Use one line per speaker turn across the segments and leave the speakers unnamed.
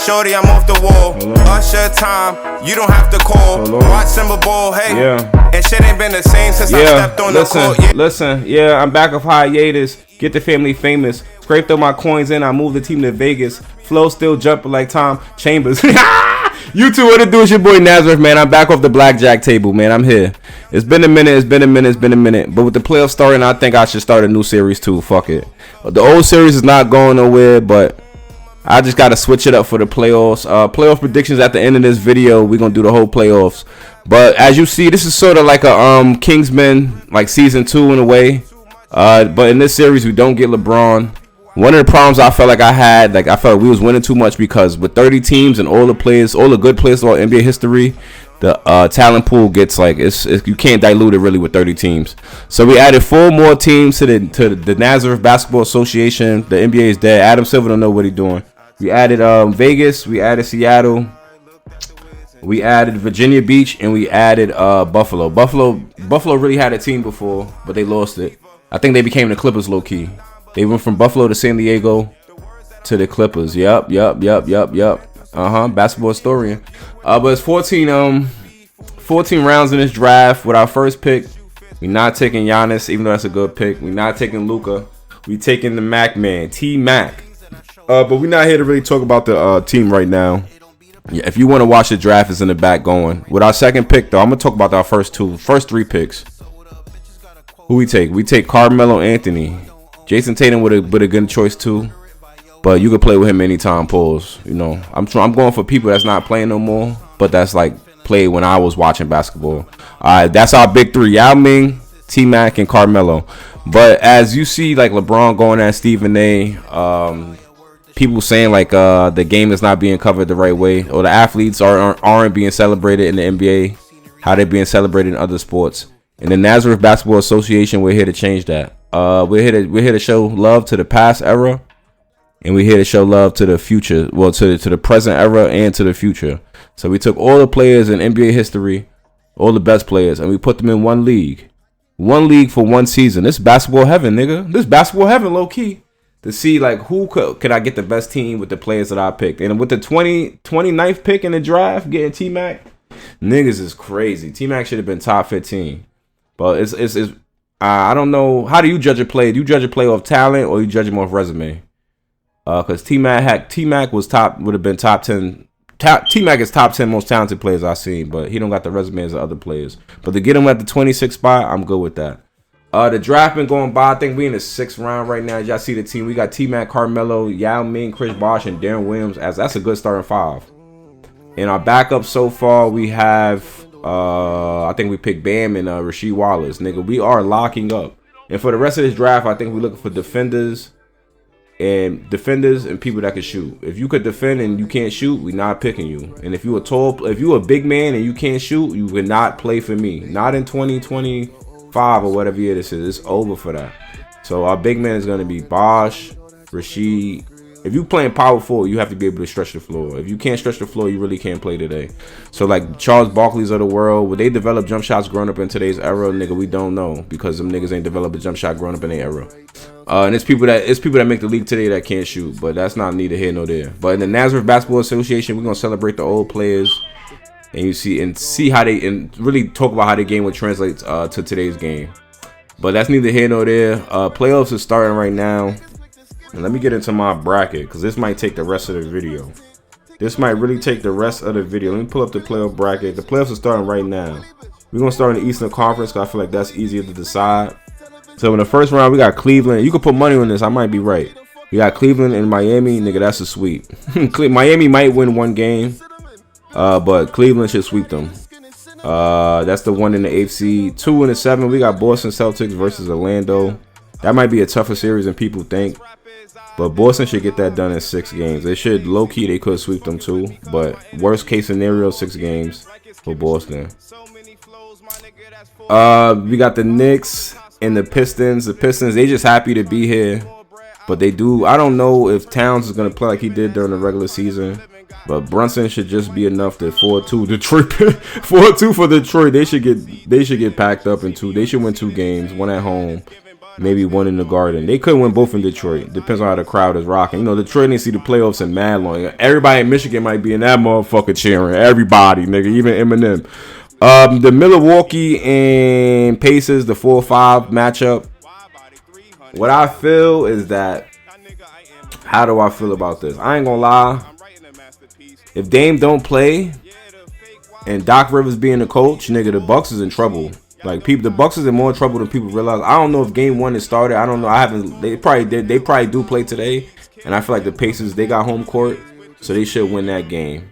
Shorty, I'm off the wall. Usher time, you don't have to call. Watch Simba Ball, hey.
Yeah.
And shit ain't been the same since I stepped on the court.
Listen, I'm back off hiatus. Get the family famous. Scraped up my coins in, I moved the team to Vegas. Flow still jumping like Tom Chambers. You two, what it do? It's your boy Nazareth, man. I'm back off the blackjack table, man. I'm here. It's been a minute. But with the playoffs starting, I think I should start a new series too. Fuck it. The old series is not going nowhere, but I just got to switch it up for the playoffs. Playoff predictions at the end of this video. We're going to do the whole playoffs. But as you see, this is sort of like a Kingsman, like season 2 in a way. But in this series, we don't get LeBron. One of the problems I felt like I had, like I felt we was winning too much because with 30 teams and all the players, all the good players throughout NBA history, the talent pool gets like you can't dilute it really with 30 teams. So we added 4 more teams to the Nazareth Basketball Association. The NBA is dead. Adam Silver don't know what he's doing. We added Vegas, we added Seattle, we added Virginia Beach, and we added Buffalo. Buffalo really had a team before, but they lost it. I think they became the Clippers low key. They went from Buffalo to San Diego to the Clippers. Yup. Basketball historian. But it's 14 rounds in this draft. With our first pick, we're not taking Giannis, even though that's a good pick. We're not taking Luka. We're taking the Mac man, T-Mac. But we're not here to really talk about the team right now. Yeah, if you want to watch the draft, it's in the back going. With our second pick, though, I'm going to talk about our first 3 picks. Who we take? We take Carmelo Anthony. Jason Tatum would have been a good choice too, but you could play with him anytime. Pause. You know, I'm going for people that's not playing no more, but that's like played when I was watching basketball. All right, that's our big 3: Yao Ming, T-Mac, and Carmelo. But as you see, like LeBron going at Stephen A. People saying like the game is not being covered the right way, or the athletes aren't being celebrated in the NBA, how they're being celebrated in other sports. In the Nazareth Basketball Association, we're here to change that. We're here to show love to the past era, and we're here to show love to the future. Well, to the present era and to the future. So we took all the players in NBA history, all the best players, and we put them in one league for one season. This is basketball heaven, nigga. This is basketball heaven, low key. To see like who could I get the best team with the players that I picked, and with the 29th pick in the draft, getting T-Mac, niggas is crazy. T-Mac should have been top 15, but it's. I don't know. How do you judge a player? Do you judge a player off talent or you judge him off resume? Because T-Mac would have been top 10. T-Mac is top 10 most talented players I've seen, but he don't got the resume as the other players. But to get him at the 26th spot, I'm good with that. The draft been going by. I think we in the 6th round right now. Y'all see the team. We got T-Mac, Carmelo, Yao Ming, Chris Bosh, and Darren Williams. That's a good starting 5. In our backup so far, we have... I think we picked Bam and Rasheed Wallace. Nigga, we are locking up. And for the rest of this draft, I think we're looking for defenders and people that can shoot. If you could defend and you can't shoot, we not picking you. And if you a big man and you can't shoot, you would not play for me. Not in 2025 or whatever year this is. It's over for that. So our big man is going to be Bosh, Rasheed. If you playing power forward, you have to be able to stretch the floor. If you can't stretch the floor, you really can't play today. So like Charles Barkley's of the world, would they develop jump shots growing up in today's era? Nigga, we don't know because them niggas ain't developed a jump shot growing up in their era. And it's people that make the league today that can't shoot, but that's not neither here nor there. But in the Nazareth Basketball Association, we're gonna celebrate the old players and see how they and really talk about how the game would translate to today's game. But that's neither here nor there. Playoffs is starting right now. And let me get into my bracket because this might take the rest of the video. This might really take the rest of the video. Let me pull up the playoff bracket. The playoffs are starting right now. We're going to start in the Eastern Conference because I feel like that's easier to decide. So in the first round, we got Cleveland. You can put money on this. I might be right. We got Cleveland and Miami. Nigga, that's a sweep. Miami might win one game, but Cleveland should sweep them. That's the one in the 8th seed. 2 in the 7. We got Boston Celtics versus Orlando. That might be a tougher series than people think. But Boston should get that done in 6 games. They should, low-key, they could sweep them too. But worst case scenario, 6 games for Boston. We got the Knicks and the Pistons. The Pistons, they just happy to be here. But they do, I don't know if Towns is going to play like he did during the regular season. But Brunson should just be enough to 4-2 Detroit. 4-2 for Detroit. They should get packed up in 2. They should win 2 games, 1 at home. maybe one in the Garden. They could win both in Detroit. Depends on how the crowd is rocking. You know, Detroit didn't see the playoffs in mad long. Everybody in Michigan might be in that motherfucker cheering. Everybody, nigga, even Eminem. The Milwaukee and Pacers, the 4-5 matchup. What I feel is that, how do I feel about this? I ain't gonna lie. If Dame don't play and Doc Rivers being the coach, nigga, the Bucks is in trouble. Like, the Bucks is in more trouble than people realize. I don't know if game 1 is started. I don't know. I haven't. They probably do play today, and I feel like the Pacers, they got home court, so they should win that game.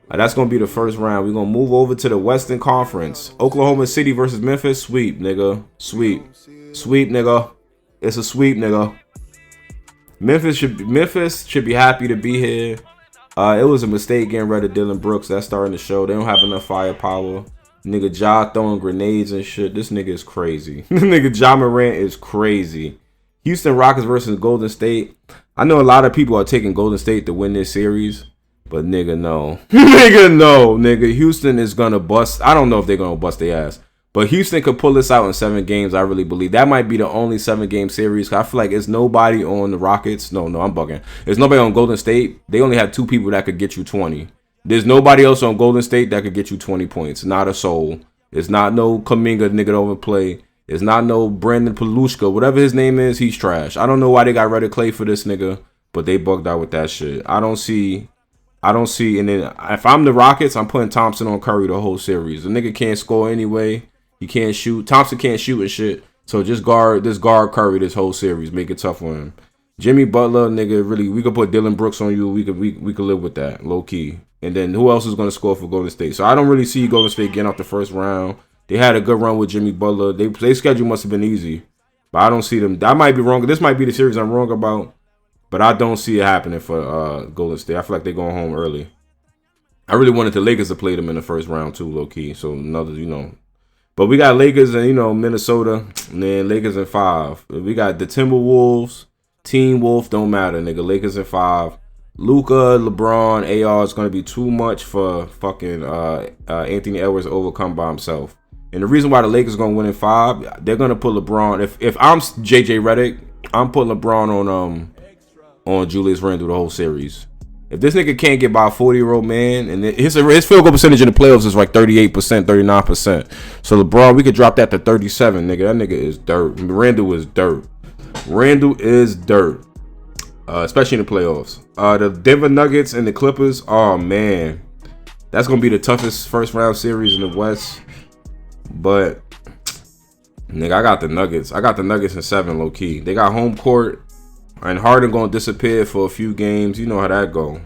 That's gonna be the first round. We're gonna move over to the Western Conference. Oklahoma City versus Memphis. Sweep, nigga. Sweep, nigga. It's a sweep, nigga. Memphis should be happy to be here. It was a mistake getting rid of Dylan Brooks. That's starting to show. They don't have enough firepower. Nigga Ja throwing grenades and shit. This nigga is crazy. Nigga Ja Morant is crazy. Houston Rockets versus Golden State. I know a lot of people are taking Golden State to win this series, but nigga, no. Nigga, no. Nigga, Houston is gonna bust. I don't know if they're gonna bust their ass, but Houston could pull this out in 7 games. I really believe that might be the only 7-game series. I feel like it's nobody on the Rockets. No, I'm bugging. There's nobody on Golden State. They only have 2 people that could get you 20. There's nobody else on Golden State that could get you 20 points. Not a soul. It's not no Kuminga nigga to overplay. It's not no Brandon Palushka. Whatever his name is, he's trash. I don't know why they got rid of Clay for this nigga, but they bugged out with that shit. I don't see. And then if I'm the Rockets, I'm putting Thompson on Curry the whole series. The nigga can't score anyway. He can't shoot. Thompson can't shoot and shit. So just guard Curry this whole series. Make it tough on him. Jimmy Butler, nigga, really, we could put Dylan Brooks on you. We could live with that, low key. And then who else is going to score for Golden State? So I don't really see Golden State getting off the first round. They had a good run with Jimmy Butler. Their schedule must have been easy. But I don't see them. I might be wrong. This might be the series I'm wrong about. But I don't see it happening for Golden State. I feel like they're going home early. I really wanted the Lakers to play them in the first round too, low key. So another, But we got Lakers and, Minnesota. And then Lakers in 5. We got the Timberwolves. Teen Wolf, don't matter, nigga. Lakers in 5. Luka, LeBron, AR is going to be too much for fucking Anthony Edwards to overcome by himself. And the reason why the Lakers going to win in 5, they're going to put LeBron. If I'm JJ Redick, I'm putting LeBron on Julius Randle the whole series. If this nigga can't get by a 40-year-old man, and his field goal percentage in the playoffs is like 38%, 39%. So LeBron, we could drop that to 37, nigga. That nigga is dirt. Randle is dirt. Especially in the playoffs. The Denver Nuggets and the Clippers. Oh man, that's gonna be the toughest first round series in the West. But nigga, I got the Nuggets. I got the Nuggets in 7, low key. They got home court, and Harden gonna disappear for a few games. You know how that go.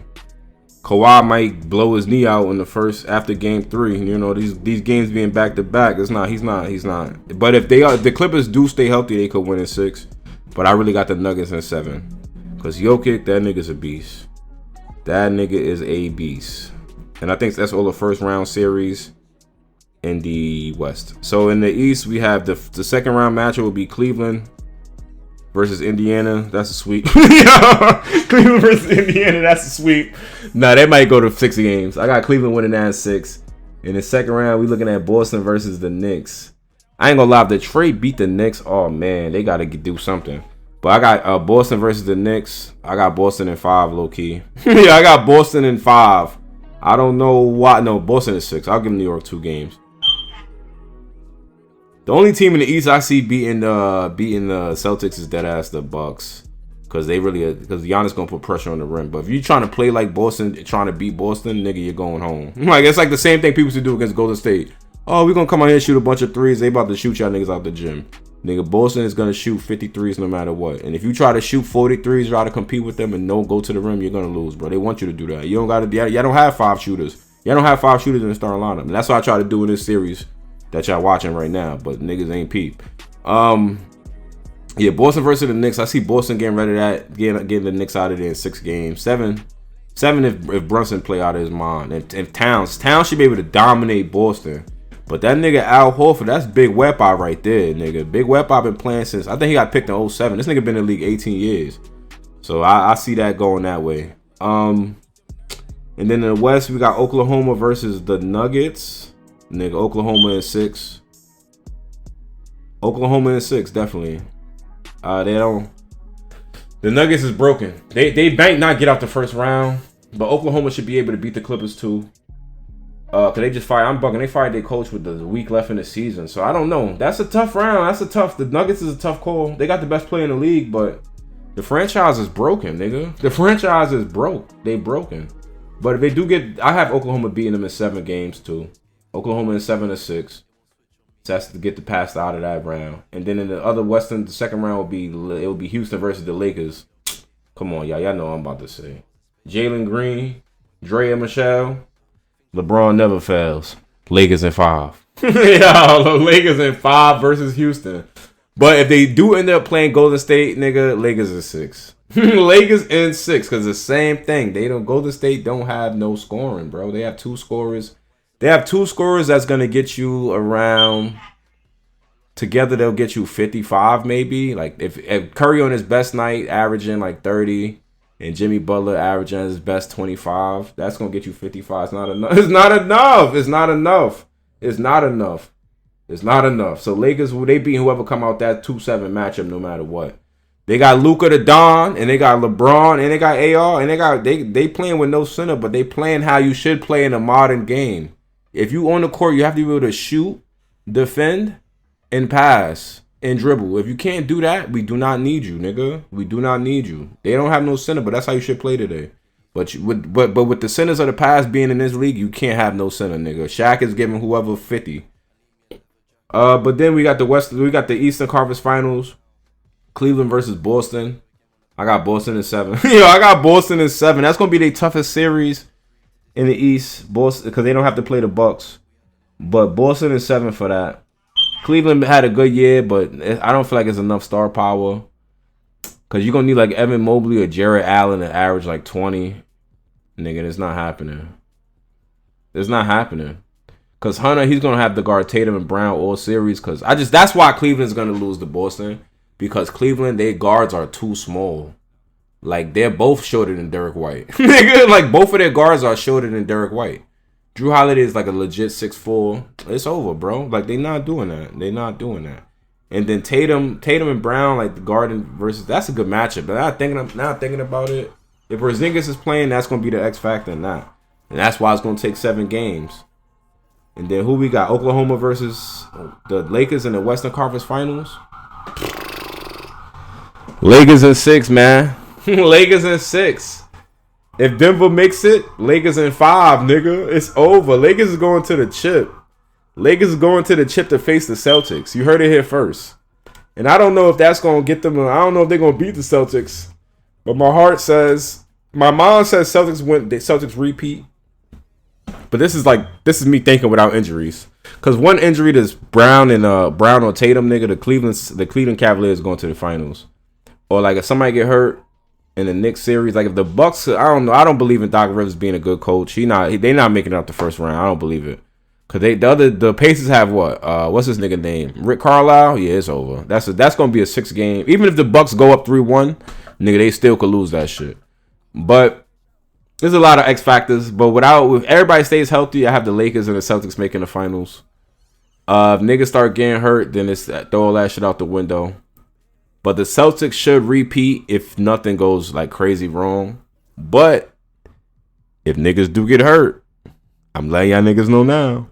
Kawhi might blow his knee out in the first after game 3. These games being back to back. He's not. But if the Clippers do stay healthy, they could win in 6. But I really got the Nuggets in 7. Because Jokic, that nigga's a beast. That nigga is a beast. And I think that's all the first round series in the West. So in the East, we have the second round matchup will be Cleveland versus Indiana. That's a sweep. Cleveland versus Indiana, that's a sweep. Nah, they might go to 6 games. I got Cleveland winning that in 6. In the second round, we looking at Boston versus the Knicks. I ain't gonna lie, if Detroit beat the Knicks, oh man, they gotta do something. But I got Boston versus the Knicks. I got Boston in 5, low key. Yeah, I got Boston in 5. I don't know why. No, Boston is 6. I'll give New York 2 games. The only team in the East I see beating the Celtics is deadass the Bucks, because Giannis gonna put pressure on the rim. But if you trying to play like Boston, trying to beat Boston, nigga, you're going home. Like it's like the same thing people used to do against Golden State. Oh, we gonna come out here and shoot a bunch of threes. They about to shoot y'all niggas out the gym. Nigga, Boston is gonna shoot 53s no matter what. And if you try to shoot 43s, try to compete with them and don't go to the rim, you're gonna lose, bro. They want you to do that. You don't gotta. Y'all don't have 5 shooters. Y'all don't have 5 shooters in the starting lineup. And that's what I try to do in this series that y'all watching right now. But niggas ain't peep. Yeah, Boston versus the Knicks. I see Boston getting rid of that, getting the Knicks out of there in 6 games. 7 if Brunson play out of his mind. And if Towns should be able to dominate Boston. But that nigga Al Horford, that's Big Wepop right there, nigga. Big Wepop been playing since, I think he got picked in 07. This nigga been in the league 18 years. So I see that going that way. And then in the West, we got Oklahoma versus the Nuggets. Nigga, Oklahoma in 6. Oklahoma in 6, definitely. They don't. The Nuggets is broken. They might not get out the first round, but Oklahoma should be able to beat the Clippers too. Cause they just fired. I'm bugging. They fired their coach with the week left in the season, so I don't know. That's a tough round. The Nuggets is a tough call. They got the best player in the league, but the franchise is broken, nigga. The franchise is broke. They broken. But if they do get, I have Oklahoma beating them in 7 games too. Oklahoma in 7-6. So that's to get the pass out of that round. And then in the other Western, the second round will be Houston versus the Lakers. Come on, y'all know what I'm about to say. Jalen Green, Drea Michelle, LeBron never fails. Lakers in 5. Yo, Lakers in 5 versus Houston. But if they do end up playing Golden State, nigga, Lakers in 6. Lakers in 6, because the same thing. Golden State don't have no scoring, bro. They have 2 scorers. They have 2 scorers that's gonna get you around. Together they'll get you 55 maybe. Like if Curry on his best night averaging like 30 and Jimmy Butler averaging his best 25, that's gonna get you 55. It's not enough. It's not enough. It's not enough. It's not enough. It's not enough. So Lakers, they beat whoever come out that 2-7 matchup no matter what. They got Luka the Don, and they got LeBron, and they got AR, and they playing with no center, but they playing how you should play in a modern game. If you on the court, you have to be able to shoot, defend, and pass, and dribble. If you can't do that, we do not need you, nigga. We do not need you. They don't have no center, but that's how you should play today. But with the centers of the past being in this league, you can't have no center, nigga. Shaq is giving whoever 50. But then we got the Eastern Conference Finals. Cleveland versus Boston. I got Boston in 7. I got Boston in 7. That's gonna be their toughest series in the East. Boston, because they don't have to play the Bucks. But Boston in 7 for that. Cleveland had a good year, but I don't feel like it's enough star power. Because you're gonna need like Evan Mobley or Jared Allen to average like 20. Nigga, it's not happening. It's not happening. Because Hunter, he's gonna have to guard Tatum and Brown all series. Because that's why Cleveland's gonna lose to Boston. Because Cleveland, their guards are too small. Like, they're both shorter than Derek White. Nigga, like, both of their guards are shorter than Derek White. Drew Holiday is like a legit 6'4". It's over, bro. Like, they not doing that. They not doing that. And then Tatum and Brown, like, the Garden versus... That's a good matchup. But now thinking about it, if Porzingis is playing, that's going to be the X factor in that. And that's why it's going to take 7 games. And then who we got? Oklahoma versus the Lakers in the Western Conference Finals. Lakers in 6, man. Lakers in 6. If Denver makes it, Lakers in 5, nigga. It's over. Lakers is going to the chip. Lakers is going to the chip to face the Celtics. You heard it here first. And I don't know if that's going to get them. I don't know if they're going to beat the Celtics. But my mind says Celtics win. The Celtics repeat. But this is me thinking without injuries. Because one injury is Brown or Tatum, nigga. The Cleveland Cavaliers going to the finals. Or like if somebody get hurt in the Knicks series, like if the Bucks, I don't know. I don't believe in Doc Rivers being a good coach. They not making it out the first round. I don't believe it. Cause the Pacers have what? What's his nigga name? Rick Carlisle. Yeah, it's over. That's gonna be a 6 game. Even if the Bucks go up 3-1, nigga, they still could lose that shit. But there's a lot of X factors. But if everybody stays healthy, I have the Lakers and the Celtics making the finals. If niggas start getting hurt, then it's throw all that shit out the window. But the Celtics should repeat if nothing goes like crazy wrong. But if niggas do get hurt, I'm letting y'all niggas know now.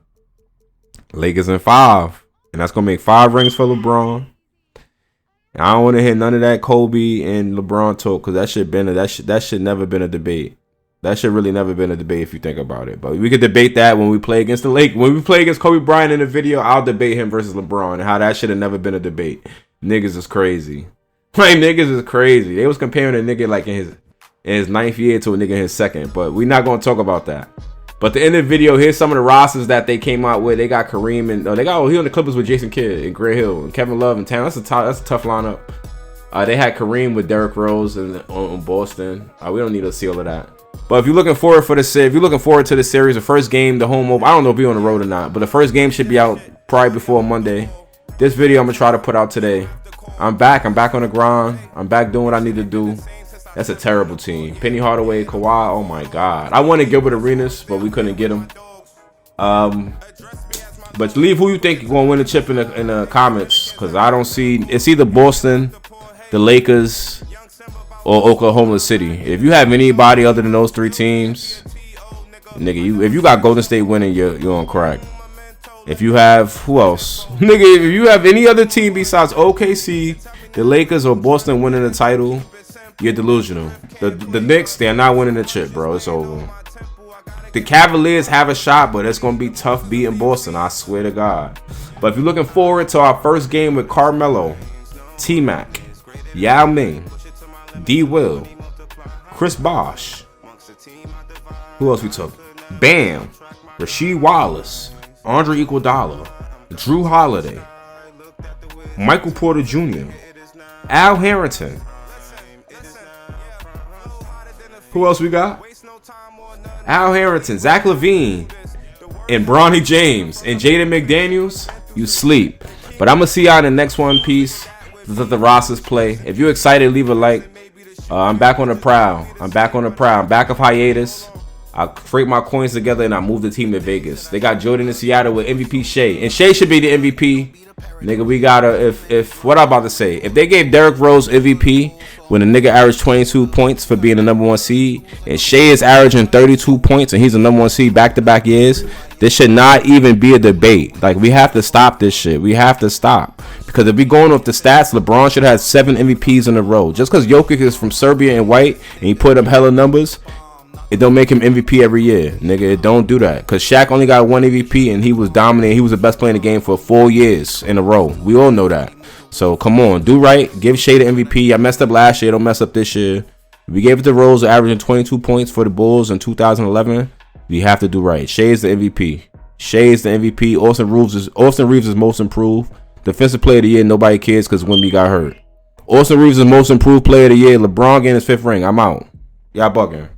Lakers in 5. And that's going to make 5 rings for LeBron. And I don't want to hear none of that Kobe and LeBron talk because that should never been a debate. That should really never been a debate if you think about it. But we could debate that when we play against the Lakers. When we play against Kobe Bryant in the video, I'll debate him versus LeBron and how that should have never been a debate. Niggas is crazy. Like, niggas is crazy. They was comparing a nigga like in his 9th year to a nigga in his 2nd. But we're not going to talk about that. But the end of the video, here's some of the rosters that they came out with. They got Kareem and he on the Clippers with Jason Kidd and Gray Hill and Kevin Love and Town. That's a tough lineup. They had Kareem with Derrick Rose on Boston. We don't need to see all of that. But if you're looking forward to the series, the first game, the home opener, I don't know if we're on the road or not, but the first game should be out probably before Monday. This video I'm gonna try to put out today. I'm back on the grind. I'm back doing what I need to do. That's a terrible team. Penny Hardaway, Kawhi, oh my God. I wanted Gilbert Arenas, but we couldn't get him. But leave who you think is going to win the chip in the comments, because I don't see. It's either Boston, the Lakers, or Oklahoma City. If you have anybody other than those 3 teams, nigga, if you got Golden State winning, you're on crack. If you have, who else? Nigga, if you have any other team besides OKC, the Lakers, or Boston winning the title, you're delusional. The Knicks, they're not winning the chip, bro. It's over. The Cavaliers have a shot, but it's going to be tough beating Boston, I swear to God. But if you're looking forward to our first game with Carmelo, T-Mac, Yao Ming, D. Will, Chris Bosh. Who else we took? Bam, Rasheed Wallace, Andre Iguodala, Drew Holiday, Michael Porter Jr., Al Harrington. Who else we got? Al Harrington, Zach LaVine, and Bronny James, and Jaden McDaniels. You sleep. But I'm going to see y'all in the next one piece. Let the rosters play. If you're excited, leave a like. I'm back on the prowl. I'm back of hiatus. I freight my coins together and I moved the team to Vegas. They got Jordan in Seattle with MVP Shea. And Shea should be the MVP. Nigga, we gotta, if what I'm about to say, if they gave Derrick Rose MVP when a nigga averaged 22 points for being the number 1 seed, and Shea is averaging 32 points and he's the number 1 seed back-to-back years, this should not even be a debate. Like, we have to stop this shit. We have to stop. Because if we going off the stats, LeBron should have 7 MVPs in a row. Just because Jokic is from Serbia and white and he put up hella numbers, it don't make him MVP every year, nigga. It don't do that. Because Shaq only got 1 MVP and he was dominant. He was the best player in the game for 4 years in a row. We all know that. So come on, do right. Give Shea the MVP. I messed up last year. Don't mess up this year. We gave it to Rose, averaging 22 points for the Bulls in 2011. We have to do right. Shea is the MVP. Shea is the MVP. Austin Reeves is most improved. Defensive player of the year. Nobody cares because Wemby got hurt. Austin Reeves is most improved player of the year. LeBron getting his 5th ring. I'm out. Y'all bugging.